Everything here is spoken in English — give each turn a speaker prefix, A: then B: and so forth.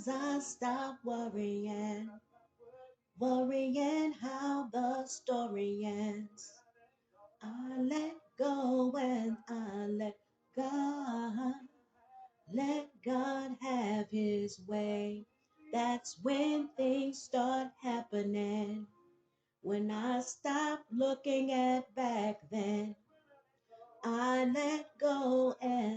A: As I stop worrying how the story ends. I let go and I let God, let God have his way. That's when things start happening. When I stop looking at back then, I let go and